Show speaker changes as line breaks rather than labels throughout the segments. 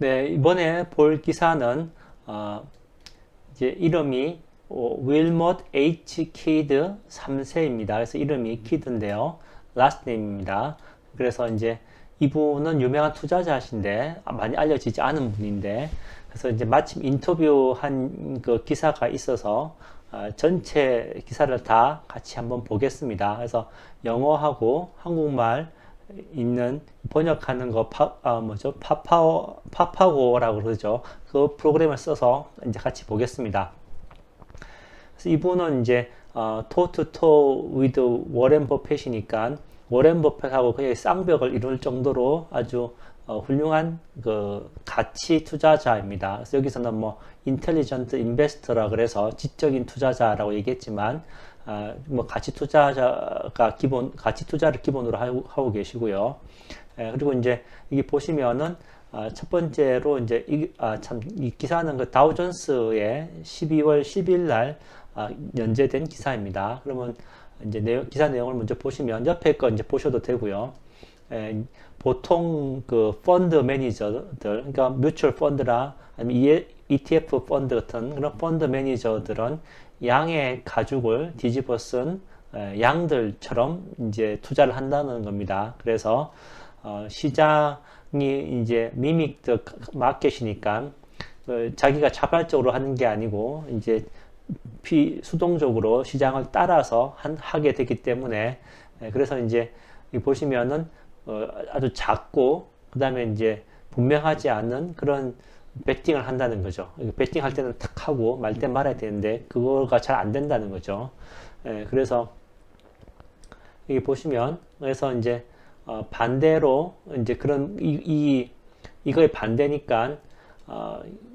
네, 이번에 볼 기사는 이제 이름이 윌못 H 키드 3세입니다. 그래서 이름이 키드인데요. last name입니다. 그래서 이제 이분은 유명한 투자자신데 많이 알려지지 않은 분인데, 그래서 이제 마침 인터뷰한 그 기사가 있어서 전체 기사를 다 같이 한번 보겠습니다. 그래서 영어하고 한국말 있는 번역하는 거 뭐죠? 파파고라고 그러죠. 그 프로그램을 써서 이제 같이 보겠습니다. 그래서 이분은 이제 토투토 위드 워렌 버핏이니까 워렌 버핏하고 거의 쌍벽을 이룰 정도로 아주 훌륭한 그 가치 투자자입니다. 그래서 여기서는 뭐 인텔리전트 인베스터라 그래서 지적인 투자자라고 얘기했지만 뭐 가치 투자자가 가치 투자를 기본으로 하고 계시고요. 그리고 이제 여기 보시면은 첫 번째로 이제 이 기사는 그 다우존스의 12월 10일 날 연재된 기사입니다. 그러면 이제 기사 내용을 먼저 보시면 옆에 거 이제 보셔도 되고요. 보통 그 펀드 매니저들, 그러니까 뮤추얼 펀드라 아니면 ETF 펀드 같은 그런 펀드 매니저들은 양의 가죽을 뒤집어 쓴 양들처럼 이제 투자를 한다는 겁니다. 그래서 시장이 이제 미믹 더 마켓이니까 자기가 자발적으로 하는 게 아니고 이제 비수동적으로 시장을 따라서 하게 되기 때문에 그래서 이제 보시면은 아주 작고 그 다음에 이제 분명하지 않은 그런 베팅을 한다는 거죠. 베팅 할 때는 탁 하고 말 때 말아야 되는데 그거가 잘 안 된다는 거죠. 그래서 여기 보시면 그래서 이제 반대로 이제 그런 이거의 반대니까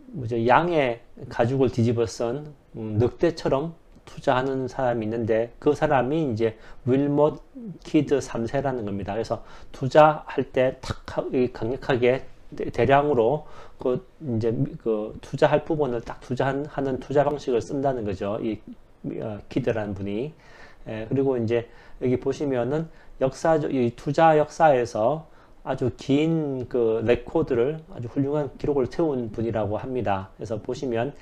뭐죠? 양의 가죽을 뒤집어 쓴 늑대처럼 투자하는 사람이 있는데 그 사람이 이제 윌못 키드 3세라는 겁니다. 그래서 투자할 때 탁 강력하게 대량으로 그 이제 그 투자할 부분을 딱 투자하는 투자 방식을 쓴다는 거죠. 이 키드라는 분이. 그리고 이제 여기 보시면은 이 투자 역사에서 아주 긴 그 레코드를 아주 훌륭한 기록을 세운 분이라고 합니다. 그래서 보시면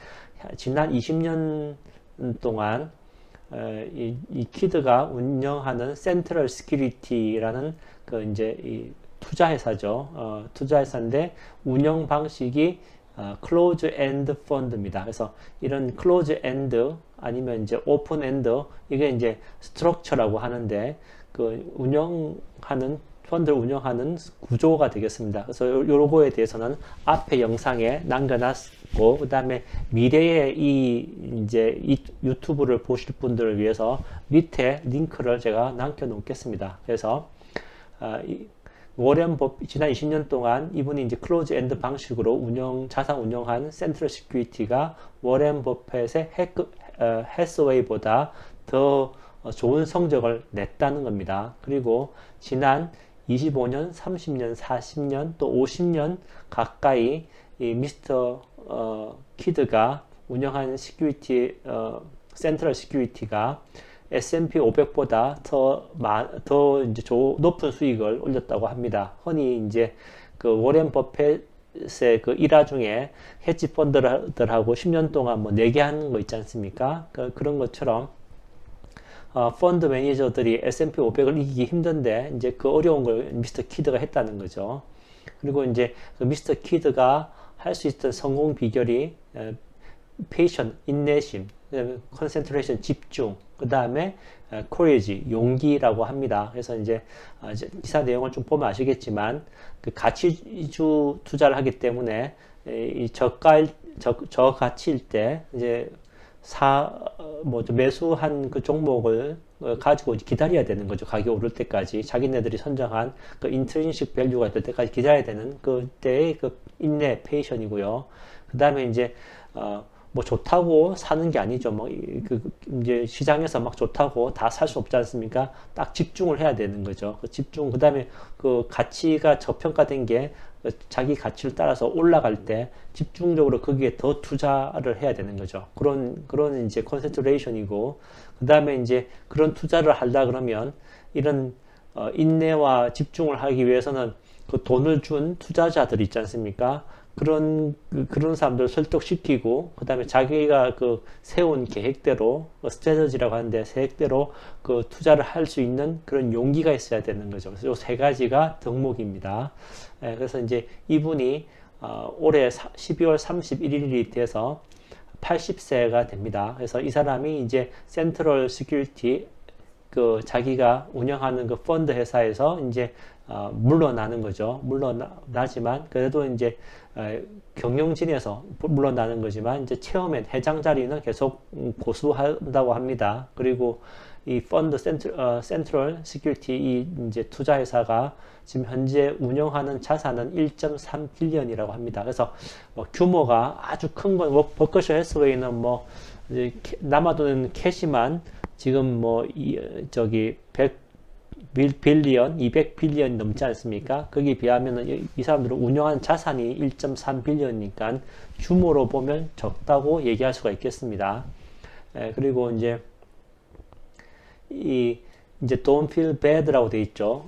지난 20년 동안 이 키드가 운영하는 센트럴 시큐리티라는 그 이제 이 투자회사죠. 투자회사인데 운영 방식이 클로즈 엔드 펀드입니다. 그래서 이런 클로즈 엔드 아니면 이제 오픈 엔드 이게 이제 스트럭처라고 하는데 그 펀드를 운영하는 구조가 되겠습니다. 그래서 요거에 대해서는 앞에 영상에 남겨놨고 그 다음에 미래에 이 유튜브를 보실 분들을 위해서 밑에 링크를 제가 남겨놓겠습니다. 그래서 워렌 버핏 지난 20년 동안 이분이 이제 클로즈 엔드 방식으로 자산 운영한 센트럴 시큐리티가 워렌 버핏의 해스웨이보다 더 좋은 성적을 냈다는 겁니다. 그리고 지난 25년, 30년, 40년, 또 50년 가까이 이 미스터 키드가 운영한 센트럴 시큐리티가 S&P 500보다 더 이제 높은 수익을 올렸다고 합니다. 흔히 이제 그 워렌 버핏의 그 일화 중에 헤지 펀드들하고 10년 동안 뭐 내게 하는 거 있지 않습니까? 그런 것처럼 펀드 매니저들이 S&P 500을 이기기 힘든데 이제 그 어려운 걸 미스터 키드가 했다는 거죠. 그리고 이제 그 미스터 키드가 할 수 있던 성공 비결이 페이션, 인내심, 컨센트레이션, 집중, 그 다음에 코리지, 용기라고 합니다. 그래서 이제 기사 내용을 좀 보면 아시겠지만 그 가치주 투자를 하기 때문에 이 저가치일 때 이제 매수한 그 종목을 가지고 기다려야 되는 거죠. 가격이 오를 때까지. 자기네들이 선정한 그 인트린식 밸류가 있을 때까지 기다려야 되는 그때의 그 인내, 페이션이고요. 그 다음에 이제, 뭐 좋다고 사는 게 아니죠. 이제 시장에서 막 좋다고 다 살 수 없지 않습니까? 딱 집중을 해야 되는 거죠. 그 집중, 그 다음에 그 가치가 저평가된 게 자기 가치를 따라서 올라갈 때 집중적으로 거기에 더 투자를 해야 되는 거죠. 그런 이제 컨센트레이션이고, 그 다음에 이제 그런 투자를 하려 그러면 이런 인내와 집중을 하기 위해서는 그 돈을 준 투자자들 있지 않습니까? 그런 사람들 설득시키고, 그 다음에 자기가 그 세운 계획대로, 스트래터지라고 하는데, 계획대로 그 투자를 할 수 있는 그런 용기가 있어야 되는 거죠. 그래서 요 세 가지가 덕목입니다. 그래서 이제 이분이 올해 12월 31일이 돼서 80세가 됩니다. 그래서 이 사람이 이제 센트럴 시큐리티 그 자기가 운영하는 그 펀드 회사에서 이제 물러나는 거죠. 물러나지만 그래도 이제 경영진에서 물러나는 거지만 이제 체어맨 회장 자리는 계속 고수한다고 합니다. 그리고 이 펀드 센트럴 시큐리티 이 이제 투자 회사가 지금 현재 운영하는 자산은 1.3 빌리언이라고 합니다. 그래서 규모가 아주 큰 건 버커셔 해스웨이는 뭐 남아도는 캐시만 지금 뭐 저기 100 빌리언, 200 빌리언 넘지 않습니까? 거기에 비하면 이 사람들은 운영한 자산이 1.3 빌리언이니까 규모로 보면 적다고 얘기할 수가 있겠습니다. 그리고 이제 이제 don't feel bad라고 돼 있죠.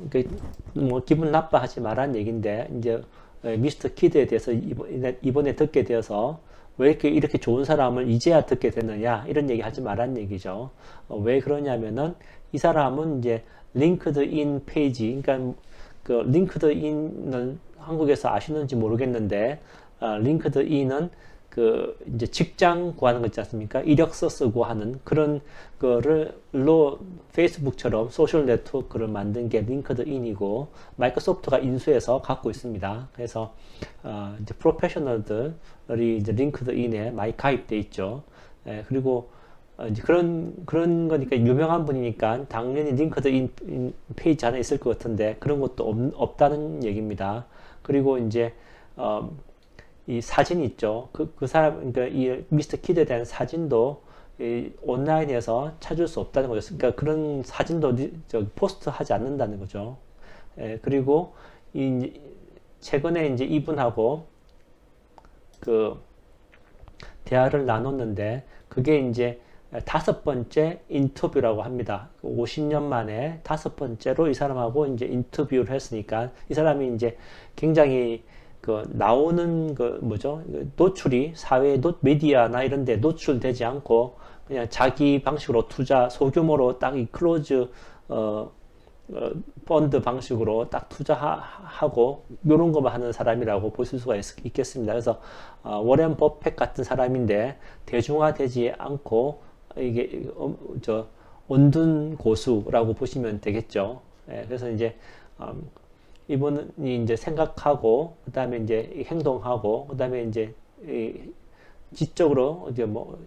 뭐 기분 나빠하지 말란 얘기인데 이제 미스터 키드에 대해서 이번에 듣게 되어서 왜 이렇게 좋은 사람을 이제야 듣게 됐느냐 이런 얘기 하지 말란 얘기죠. 왜 그러냐면은 이 사람은 이제 링크드인 페이지, 그러니까 그 링크드인을 한국에서 아시는지 모르겠는데 링크드인은 그 이제 직장 구하는 거 있지 않습니까? 이력서 쓰고 하는 그런 거를로 페이스북처럼 소셜 네트워크를 만든 게 링크드인이고 마이크로소프트가 인수해서 갖고 있습니다. 그래서 이제 프로페셔널들이 이제 링크드인에 많이 가입돼 있죠. 그리고 이제 그런 거니까 유명한 분이니까 당연히 링크드인 페이지 하나 있을 것 같은데 그런 것도 없다는 얘기입니다. 그리고 이제 이 사진 있죠. 그 사람, 그러니까 이 미스터 키드에 대한 사진도 온라인에서 찾을 수 없다는 거죠. 그러니까 그런 사진도 포스트 하지 않는다는 거죠. 그리고 최근에 이제 이분하고 그 대화를 나눴는데 그게 이제 5번째 인터뷰라고 합니다. 50년 만에 5번째로 이 사람하고 이제 인터뷰를 했으니까 이 사람이 이제 굉장히 그 나오는 그 뭐죠? 노출이 사회 미디어나 이런 데 노출되지 않고 그냥 자기 방식으로 투자 소규모로 딱 이 클로즈 펀드 방식으로 딱 투자하고 이런 것만 하는 사람이라고 보실 수가 있겠습니다. 그래서 워렌 버핏 같은 사람인데 대중화되지 않고 이게 온둔 고수라고 보시면 되겠죠. 그래서 이제 이분이 이제 생각하고 그 다음에 이제 행동하고 그 다음에 이제 지적으로 이제 뭐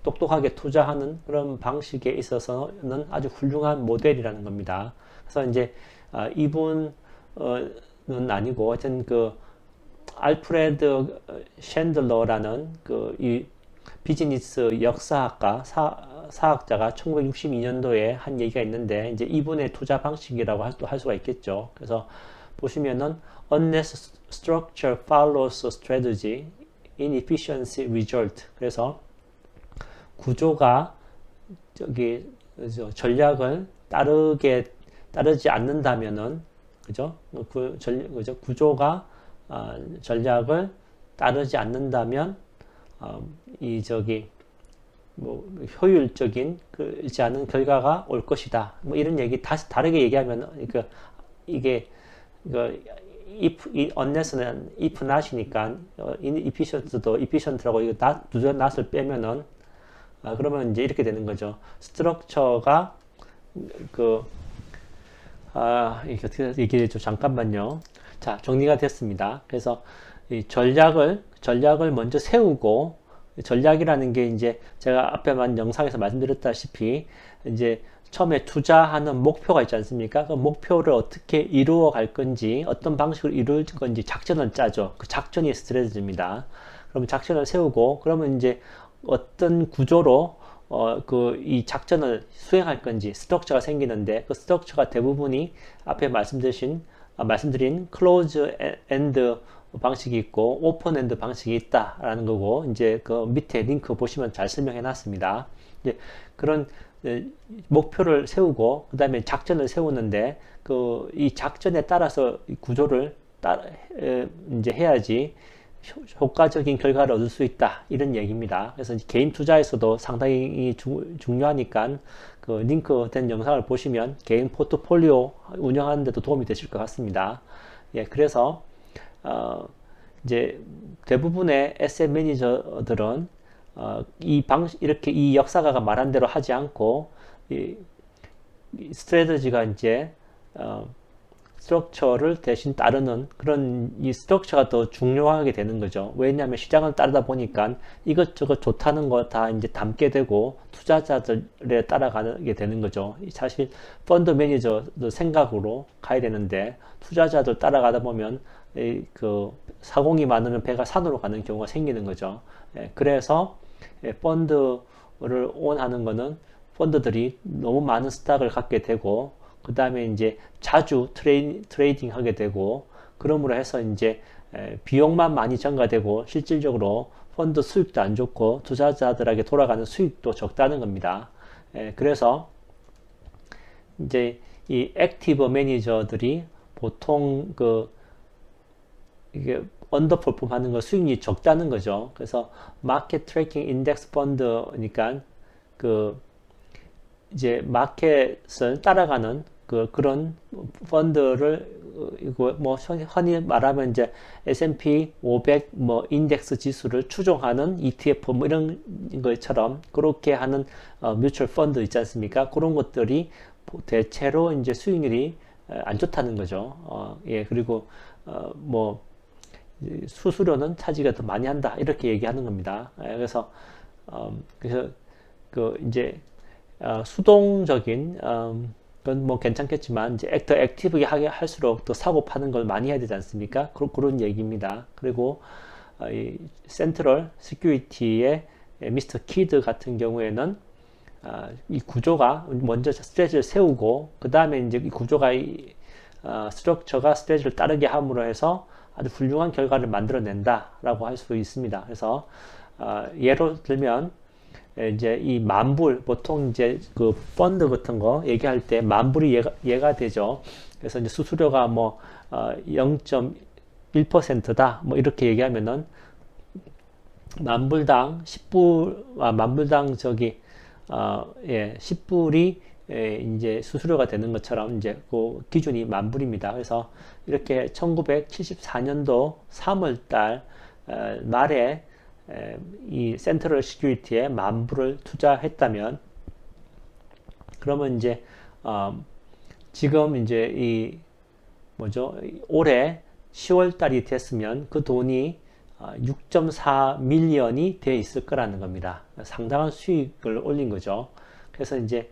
똑똑하게 투자하는 그런 방식에 있어서는 아주 훌륭한 모델이라는 겁니다. 그래서 이제 이분은 아니고 하여튼 그 알프레드 챈들러라는 그 이 비즈니스 역사학가 사학자가 1962년도에 한 얘기가 있는데 이제 이분의 투자 방식이라고 할 수가 있겠죠. 그래서 보시면은 unless structure follows strategy, inefficiency result. 그래서 구조가 전략을 따르지 않는다면은 그죠? 그죠? 구조가 전략을 따르지 않는다면 뭐 효율적인 그렇지 않은 결과가 올 것이다. 뭐 이런 얘기 다시 다르게 얘기하면 이게 unless는 if not이니까 inefficient도 efficient라고 이거 두저 not을 빼면은 그러면 이제 이렇게 되는 거죠. 스트럭처가 이게 어떻게 얘기해줘? 잠깐만요. 자, 정리가 됐습니다. 그래서 이 전략을 먼저 세우고, 전략이라는 게 이제 제가 앞에만 영상에서 말씀드렸다시피 이제 처음에 투자하는 목표가 있지 않습니까? 그 목표를 어떻게 이루어 갈 건지, 어떤 방식으로 이룰 건지 작전을 짜죠. 그 작전이 스트레티지입니다. 그럼 작전을 세우고, 그러면 이제 어떤 구조로 이 작전을 수행할 건지 스트럭처가 생기는데 그 스트럭처가 대부분이 앞에 말씀드린 클로즈 엔드 방식이 있고 오픈 엔드 방식이 있다라는 거고 이제 그 밑에 링크 보시면 잘 설명해 놨습니다. 이제 그런 목표를 세우고 그 다음에 작전을 세우는데 이 작전에 따라서 이 구조를 이제 해야지 효과적인 결과를 얻을 수 있다 이런 얘기입니다. 그래서 개인 투자에서도 상당히 중요하니까 그 링크된 영상을 보시면 개인 포트폴리오 운영하는 데도 도움이 되실 것 같습니다. 예, 그래서 이제 대부분의 에셋 매니저들은 이렇게 이 역사가가 말한 대로 하지 않고 이 스트래티지가 이제 스트럭처를 대신 따르는 그런 이 스트럭처가 더 중요하게 되는 거죠. 왜냐하면 시장을 따르다 보니까 이것저것 좋다는 거 다 이제 담게 되고 투자자들에 따라가게 되는 거죠. 사실 펀드 매니저들 생각으로 가야 되는데 투자자들 따라가다 보면 그 사공이 많으면 배가 산으로 가는 경우가 생기는 거죠. 그래서 펀드를 오온하는 거는 펀드들이 너무 많은 스탁을 갖게 되고 그 다음에 이제 자주 트레이딩 하게 되고 그러므로 해서 이제 비용만 많이 증가되고 실질적으로 펀드 수익도 안 좋고 투자자들에게 돌아가는 수익도 적다는 겁니다. 그래서 이제 이 액티브 매니저들이 보통 이게 언더퍼폼 하는 거 수익이 적다는 거죠. 그래서 마켓 트래킹 인덱스 펀드니까 이제 마켓을 따라가는 그런 펀드를 이거 뭐 흔히 말하면 이제 S&P 500 뭐 인덱스 지수를 추종하는 ETF 뭐 이런 것처럼 그렇게 하는 뮤추얼 펀드 있지 않습니까? 그런 것들이 대체로 이제 수익률이 안 좋다는 거죠. 예, 그리고 뭐 수수료는 차지가 더 많이 한다 이렇게 얘기하는 겁니다. 그래서 이제 수동적인 그건 뭐 괜찮겠지만 이제 더 액티브하게 하게 할수록 더 사고 파는 걸 많이 해야 되지 않습니까? 그런 얘기입니다. 그리고 이 센트럴 시큐리티의 미스터 키드 같은 경우에는 이 구조가 먼저 스트레지를 세우고 그 다음에 이제 이 구조가 스트럭처가 스트레지를 따르게 함으로 해서 아주 훌륭한 결과를 만들어낸다라고 할 수 있습니다. 그래서 예로 들면 이제 이 만불 보통 이제 그 펀드 같은 거 얘기할 때 만불이 얘가 되죠. 그래서 이제 수수료가 뭐 0.1%다 뭐 이렇게 얘기하면은 만불당 10불 만불당 10불이 이제 수수료가 되는 것처럼 이제 그 기준이 만불입니다. 그래서 이렇게 1974년도 3월달 말에 이 센트럴 시큐리티에 만불을 투자했다면 그러면 이제 지금 이제 이 올해 10월 달이 됐으면 그 돈이 6.4 밀리언이 돼 있을 거라는 겁니다. 상당한 수익을 올린 거죠. 그래서 이제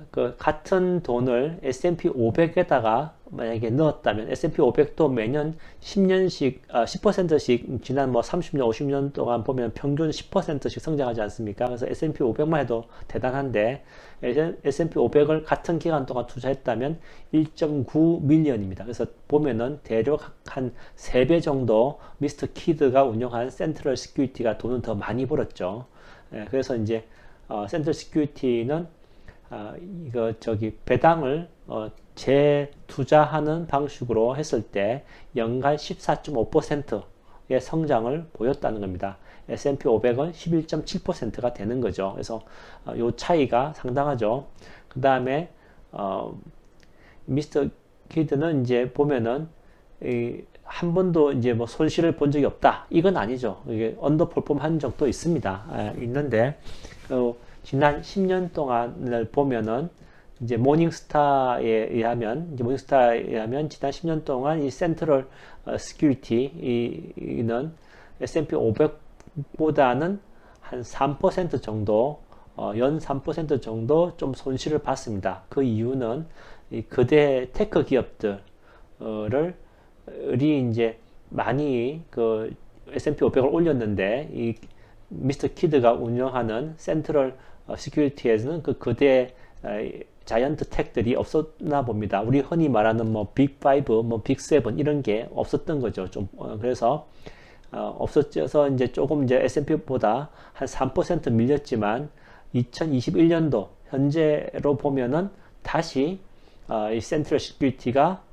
그 같은 돈을 S&P 500에다가 만약에 넣었다면 S&P 500도 매년 10년씩 10%씩 지난 뭐 30년 50년 동안 보면 평균 10%씩 성장하지 않습니까? 그래서 S&P 500만 해도 대단한데 S&P 500을 같은 기간 동안 투자했다면 1.9 밀리언입니다. 그래서 보면은 대략 한 3배 정도 미스터 키드가 운영한 센트럴 시큐리티가 돈을 더 많이 벌었죠. 그래서 이제 센트럴 시큐리티는 배당을 재투자하는 방식으로 했을 때 연간 14.5%의 성장을 보였다는 겁니다. S&P 500은 11.7%가 되는 거죠. 그래서 요 차이가 상당하죠. 그 다음에 미스터 키드는 이제 보면은 한 번도 이제 뭐 손실을 본 적이 없다. 이건 아니죠. 이게 언더퍼폼 한 적도 있습니다. 있는데 지난 10년 동안을 보면은 이제 모닝스타에 의하면 지난 10년 동안 이 센트럴 시큐리티는 S&P 500보다는 한 3% 정도 연 3% 정도 좀 손실을 봤습니다. 그 이유는 이 거대 테크 기업들을 이제 많이 그 S&P 500을 올렸는데 이 미스터 키드가 운영하는 센트럴 시큐리티에서는 그 거대 자이언트 텍들이 없었나 봅니다. 우리 흔히 말하는 뭐 빅5, 뭐 빅7 이런 게 없었던 거죠. 좀 그래서 없었어서 이제 조금 이제 S&P보다 한 3% 밀렸지만 2021년도 현재로 보면은 다시 이 센트럴 시큐리티가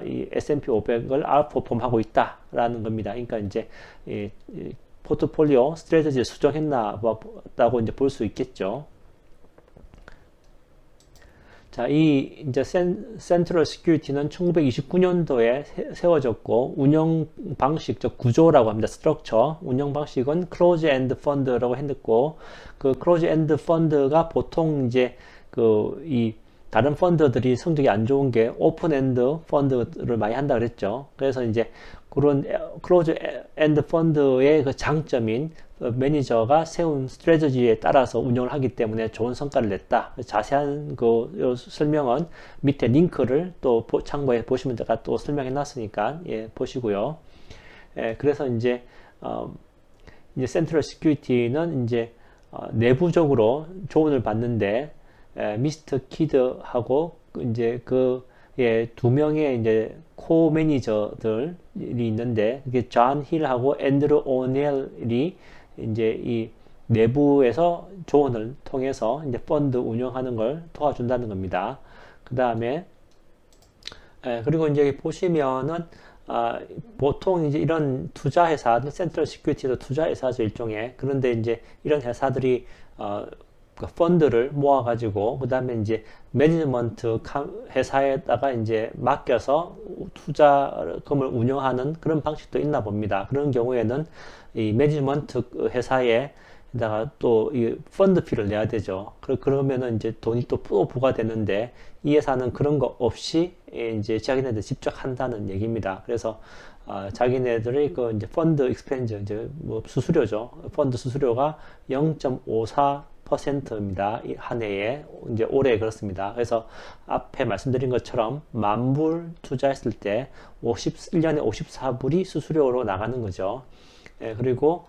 이 S&P 500을 아웃퍼폼하고 있다라는 겁니다. 그러니까 이제 이 포트폴리오 스트래티지를 수정했나다고 이제 볼 수 있겠죠. 자, 이 이제 센트럴 시큐리티는 1929년도에 세워졌고 운영 방식, 즉 구조라고 합니다. 스트럭처. 운영 방식은 클로즈 엔드 펀드라고 했고 그 클로즈 엔드 펀드가 보통 이제 이 다른 펀드들이 성적이 안 좋은 게 오픈 엔드 펀드를 많이 한다 그랬죠. 그래서 이제 그런 클로즈 엔드 펀드의 그 장점인 매니저가 세운 스트래티지에 따라서 운영을 하기 때문에 좋은 성과를 냈다. 자세한 그 설명은 밑에 링크를 또 참고해 보시면 제가 또 설명해 놨으니까 예, 보시고요. 예, 그래서 이제 센트럴 시큐리티는 이제 내부적으로 조언을 받는데 미스터 키드하고 이제 두 명의 이제 코 매니저들이 있는데 그게 존 힐하고 앤드루 오넬이 이제 이 내부에서 조언을 통해서 이제 펀드 운영하는 걸 도와준다는 겁니다. 그 다음에 그리고 이제 여기 보시면은 보통 이제 이런 투자 회사, 센트럴 시큐리티도 투자 회사죠 일종의. 그런데 이제 이런 회사들이 그 펀드를 모아가지고 그 다음에 이제 매니지먼트 회사에다가 이제 맡겨서 투자금을 운영하는 그런 방식도 있나 봅니다. 그런 경우에는 이 매니지먼트 회사에다가 또 이 펀드 피를 내야 되죠. 그러면은 이제 돈이 또 부과되는데 이 회사는 그런 거 없이 이제 자기네들 직접 한다는 얘기입니다. 그래서 자기네들의 그 이제 펀드 익스펜저 이제 뭐 수수료죠. 펀드 수수료가 0.54%입니다. 한 해에 이제 올해 그렇습니다. 그래서 앞에 말씀드린 것처럼 10,000불 투자했을 때 1년에 54불이 수수료로 나가는 거죠. 예, 그리고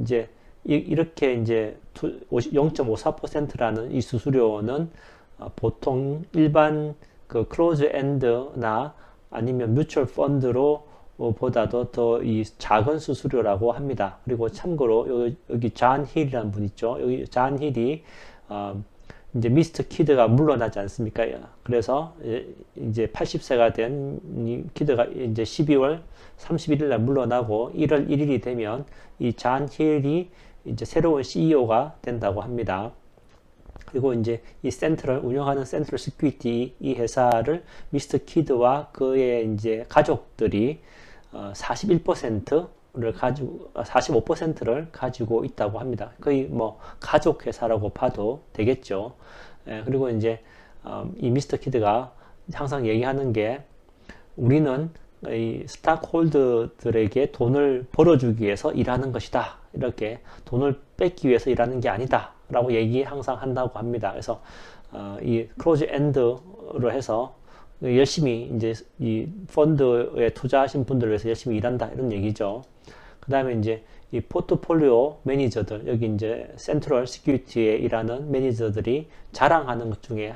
이제 이렇게 이제 0.54%라는 이 수수료는 보통 일반 그 클로즈 엔드나 아니면 뮤추얼 펀드로 보다도 더 이 작은 수수료라고 합니다. 그리고 참고로 여기 존 힐이라는 분 있죠. 여기 존 힐이 이제 미스터 키드가 물러나지 않습니까? 그래서 이제 80세가 된 이 키드가 이제 12월 31일 날 물러나고 1월 1일이 되면 이 존 힐이 이제 새로운 CEO가 된다고 합니다. 그리고 이제 이 센트럴 운영하는 센트럴 시큐리티 이 회사를 미스터 키드와 그의 이제 가족들이 41%를 가지고 45%를 가지고 있다고 합니다. 거의 뭐 가족 회사라고 봐도 되겠죠. 그리고 이제 이 미스터 키드가 항상 얘기하는 게 우리는 이 스탁홀더들에게 돈을 벌어주기 위해서 일하는 것이다. 이렇게 돈을 뺏기 위해서 일하는 게 아니다. 라고 얘기 항상 한다고 합니다. 그래서 이 클로즈 엔드로 해서 열심히 이제 이 펀드에 투자하신 분들을 위해서 열심히 일한다 이런 얘기죠. 그 다음에 이제 이 포트폴리오 매니저들 여기 이제 센트럴 시큐리티에 일하는 매니저들이 자랑하는 것 중에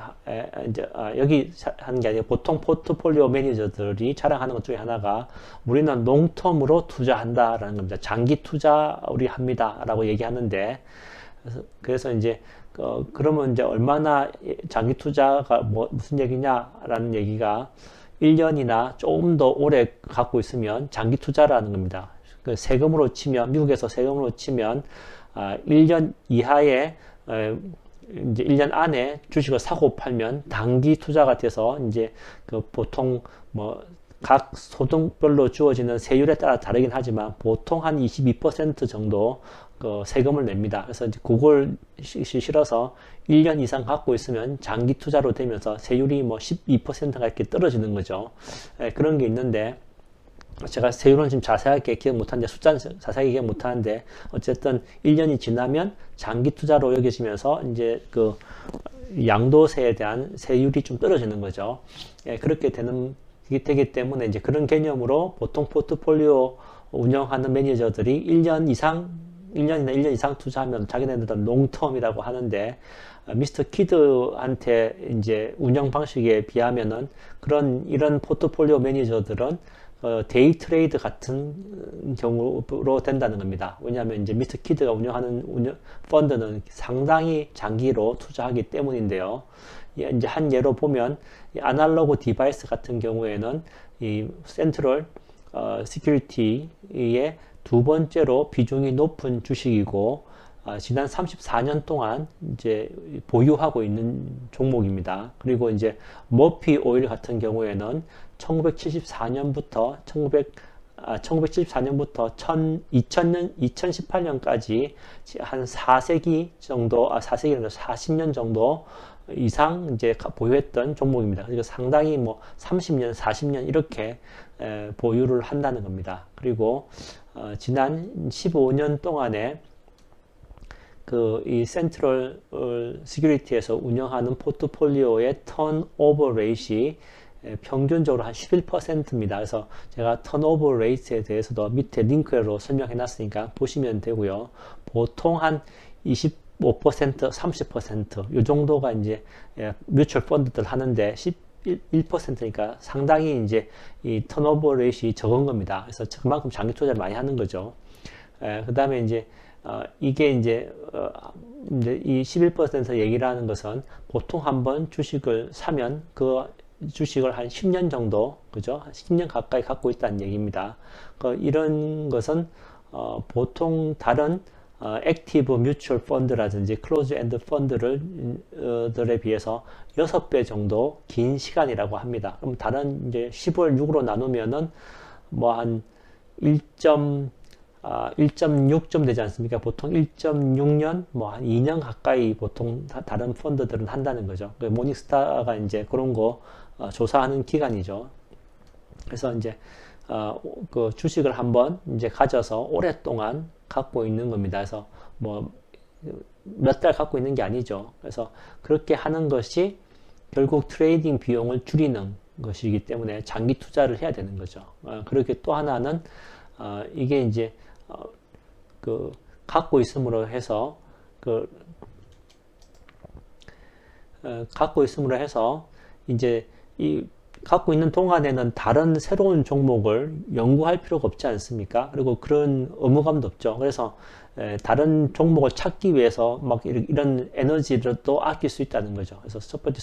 이제 여기 하는 게 아니라 보통 포트폴리오 매니저들이 자랑하는 것 중에 하나가 우리는 롱텀으로 투자한다라는 겁니다. 장기 투자 우리 합니다라고 얘기하는데 그래서 이제 그러면 이제 얼마나 장기 투자가 무슨 얘기냐라는 얘기가 1년이나 조금 더 오래 갖고 있으면 장기 투자라는 겁니다. 그 세금으로 치면 미국에서 세금으로 치면 1년 이하에 이제 1년 안에 주식을 사고 팔면 단기 투자가 돼서 이제 그 보통 뭐 각 소득별로 주어지는 세율에 따라 다르긴 하지만 보통 한 22% 정도 그 세금을 냅니다. 그래서 이제 그걸 실어서 1년 이상 갖고 있으면 장기 투자로 되면서 세율이 뭐 12%가 이렇게 떨어지는 거죠. 그런 게 있는데 제가 세율은 지금 자세하게 기억 못하는데 숫자는 자세하게 기억 못하는데 어쨌든 1년이 지나면 장기 투자로 여겨지면서 이제 그 양도세에 대한 세율이 좀 떨어지는 거죠. 그렇게 되기 때문에 이제 그런 개념으로 보통 포트폴리오 운영하는 매니저들이 1년이나 1년 이상 투자하면 자기네들은 롱텀이라고 하는데 미스터 키드한테 이제 운영 방식에 비하면은 이런 포트폴리오 매니저들은 데이 트레이드 같은 경우로 된다는 겁니다. 왜냐하면 이제 미스터 키드가 운영하는 펀드는 상당히 장기로 투자하기 때문인데요. 이제 한 예로 보면 이 아날로그 디바이스 같은 경우에는 이 센트럴 시큐리티의 두 번째로 비중이 높은 주식이고 지난 34년 동안 이제 보유하고 있는 종목입니다. 그리고 이제 머피 오일 같은 경우에는 1974년부터 2000년, 2018년까지 한 4세기 정도, 4세기는 40년 정도 이상 이제 보유했던 종목입니다. 그리고 상당히 뭐 30년, 40년 이렇게 보유를 한다는 겁니다. 그리고 지난 15년 동안에 이 센트럴 시큐리티에서 운영하는 포트폴리오의 턴오버 레이시 평균적으로 한 11%입니다. 그래서 제가 턴오버 레이트에 대해서도 밑에 링크로 설명해 놨으니까 보시면 되고요. 보통 한 25%, 30%, 이 정도가 이제 뮤추얼 펀드들 하는데 11%니까 상당히 이제 이 턴오버 레이시 적은 겁니다. 그래서 그만큼 장기 투자를 많이 하는 거죠. 그 다음에 이제 이게 이제 이 11% 얘기를 하는 것은 보통 한번 주식을 사면 그 주식을 한 10년 정도, 그죠? 10년 가까이 갖고 있다는 얘기입니다. 이런 것은 보통 다른 액티브 뮤추얼 펀드라든지 클로즈 엔드 펀드들에 비해서 6배 정도 긴 시간이라고 합니다. 그럼 다른 이제 10을 6으로 나누면은 뭐 한 1.6점 되지 않습니까? 보통 1.6년, 뭐 한 2년 가까이 보통 다른 펀드들은 한다는 거죠. 모닝스타가 이제 그런 거 조사하는 기관이죠. 그래서 이제 그 주식을 한번 이제 가져서 오랫동안 갖고 있는 겁니다. 그래서 뭐 몇 달 갖고 있는 게 아니죠. 그래서 그렇게 하는 것이 결국 트레이딩 비용을 줄이는 것이기 때문에 장기 투자를 해야 되는 거죠. 그렇게 또 하나는 이게 이제 갖고 있음으로 해서 갖고 있음으로 해서 이제 이 갖고 있는 동안에는 다른 새로운 종목을 연구할 필요가 없지 않습니까? 그리고 그런 의무감도 없죠. 그래서 다른 종목을 찾기 위해서 막 이런 에너지를 또 아낄 수 있다는 거죠. 그래서 첫 번째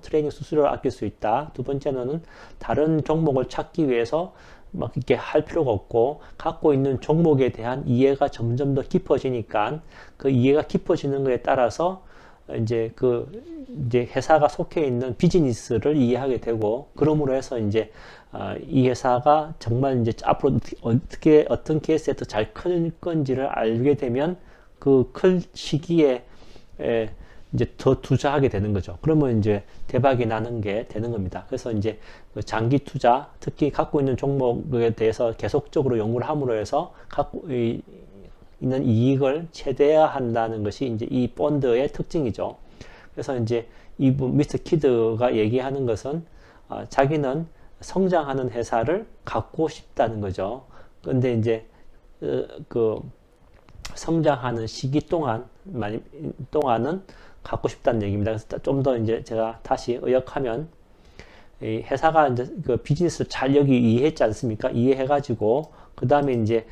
트레이닝 수수료를 아낄 수 있다. 두 번째는 다른 종목을 찾기 위해서 막 이렇게 할 필요가 없고 갖고 있는 종목에 대한 이해가 점점 더 깊어지니까 그 이해가 깊어지는 것에 따라서 이제 이제 회사가 속해 있는 비즈니스를 이해하게 되고 그러므로 해서 이제 이 회사가 정말 이제 앞으로 어떤 케이스에 더 잘 클 건지를 알게 되면 그 클 시기에 이제 더 투자하게 되는 거죠. 그러면 이제 대박이 나는 게 되는 겁니다. 그래서 이제 장기 투자, 특히 갖고 있는 종목에 대해서 계속적으로 연구를 함으로 해서 갖고 있는 이익을 최대화한다는 것이 이제 이 펀드의 특징이죠. 그래서 이제 미스터 키드가 얘기하는 것은 자기는 성장하는 회사를 갖고 싶다는 거죠. 근데 이제 성장하는 시기 동안은 갖고 싶다는 얘기입니다. 그래서 좀 더 이제 제가 다시 의역하면 이 회사가 이제 그 비즈니스를 잘 여기 이해했지 않습니까? 이해해가지고 그 다음에 이제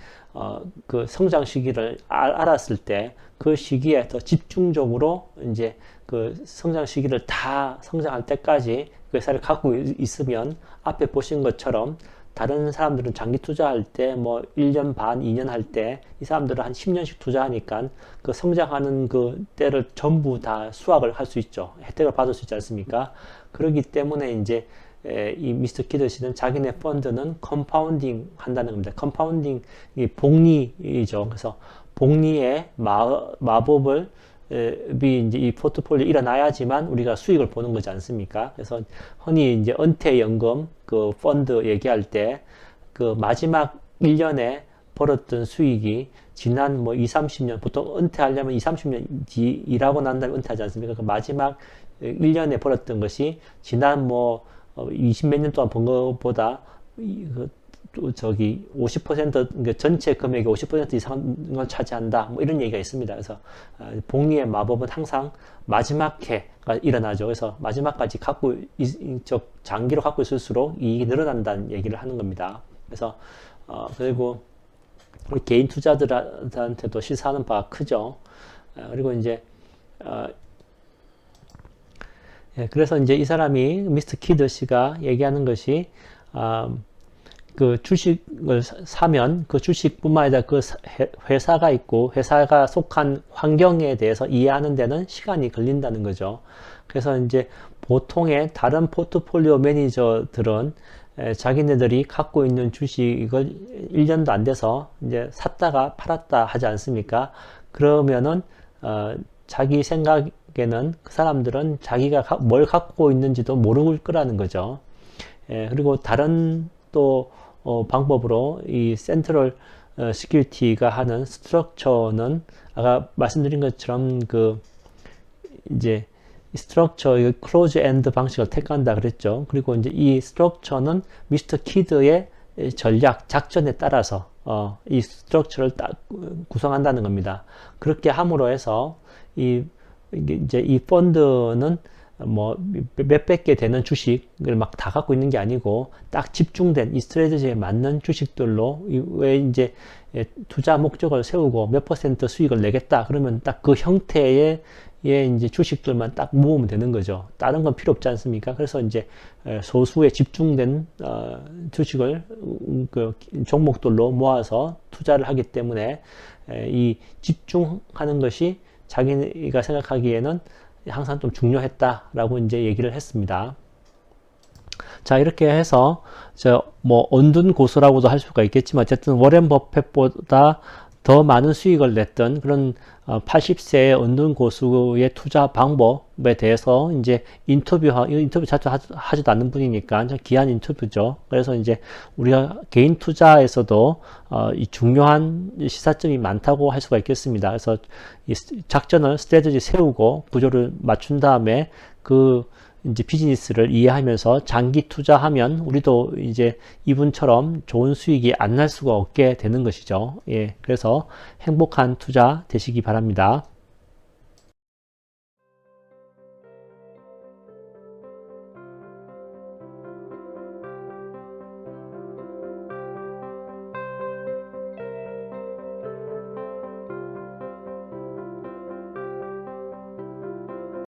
그 성장 시기를 알았을 때 그 시기에 더 집중적으로 이제 그 성장 시기를 다 성장할 때까지 그 회사를 갖고 있으면 앞에 보신 것처럼 다른 사람들은 장기 투자할 때 뭐 1년 반, 2년 할 때 이 사람들은 한 10년씩 투자하니까 그 성장하는 그 때를 전부 다 수확을 할 수 있죠. 혜택을 받을 수 있지 않습니까? 그렇기 때문에 이제 이 미스터 키드 씨는 자기네 펀드는 컴파운딩 한다는 겁니다. 컴파운딩, 이 복리이죠. 그래서 복리의 마법을 이제 이 포트폴리오 일어나야지만 우리가 수익을 보는 거지 않습니까? 그래서 흔히 이제 은퇴연금 그 펀드 얘기할 때 그 마지막 1년에 벌었던 수익이 지난 뭐 2, 30년, 보통 은퇴하려면 2, 30년 일하고 난 다음에 은퇴하지 않습니까? 그 마지막 1년에 벌었던 것이 지난 뭐 20 몇 년 동안 번 것보다 50% 그러니까 전체 금액의 50% 이상을 차지한다. 뭐 이런 얘기가 있습니다. 그래서 복리의 마법은 항상 마지막 해가 일어나죠. 그래서 마지막까지 장기로 갖고 있을수록 이익이 늘어난다는 얘기를 하는 겁니다. 그래서 그리고 우리 개인 투자들한테도 시사하는 바가 크죠. 그리고 이제 예, 그래서 이제 이 사람이 미스터 키드 씨가 얘기하는 것이 그 주식을 사면 그 주식뿐만 아니라 그 회사가 있고 회사가 속한 환경에 대해서 이해하는 데는 시간이 걸린다는 거죠. 그래서 이제 보통의 다른 포트폴리오 매니저들은 자기네들이 갖고 있는 주식을 1년도 안 돼서 이제 샀다가 팔았다 하지 않습니까? 그러면은 자기 생각에는 그 사람들은 자기가 뭘 갖고 있는지도 모를 거라는 거죠. 그리고 다른 또 방법으로 이 센트럴 시큐리티가 하는 스트럭처는 아까 말씀드린 것처럼 그 이제 스트럭처 클로즈 엔드 방식을 택한다 그랬죠. 그리고 이제 이 스트럭처는 미스터 키드의 전략 작전에 따라서 이 스트럭처를 구성한다는 겁니다. 그렇게 함으로 해서 이제 이 펀드는 뭐 몇백 개 되는 주식을 막 다 갖고 있는 게 아니고 딱 집중된 이 스트래티지에 맞는 주식들로 왜 이제 투자 목적을 세우고 몇 퍼센트 수익을 내겠다 그러면 딱 그 형태의 이제 주식들만 딱 모으면 되는 거죠. 다른 건 필요 없지 않습니까? 그래서 이제 소수의 집중된 주식을 그 종목들로 모아서 투자를 하기 때문에 이 집중하는 것이 자기가 생각하기에는 항상 좀 중요했다라고 이제 얘기를 했습니다. 자, 이렇게 해서 뭐 언둔 고수라고도 할 수가 있겠지만 어쨌든 워렌 버핏보다 더 많은 수익을 냈던 그런 80세의 언둔 고수의 투자 방법에 대해서 이제 인터뷰 자주 하지도 않는 분이니까 귀한 인터뷰죠. 그래서 이제 우리가 개인 투자에서도 이 중요한 시사점이 많다고 할 수가 있겠습니다. 그래서 이 작전을 스트래티지 세우고 구조를 맞춘 다음에 그 이제 비즈니스를 이해하면서 장기 투자하면 우리도 이제 이분처럼 좋은 수익이 안 날 수가 없게 되는 것이죠. 예, 그래서 행복한 투자 되시기 바랍니다.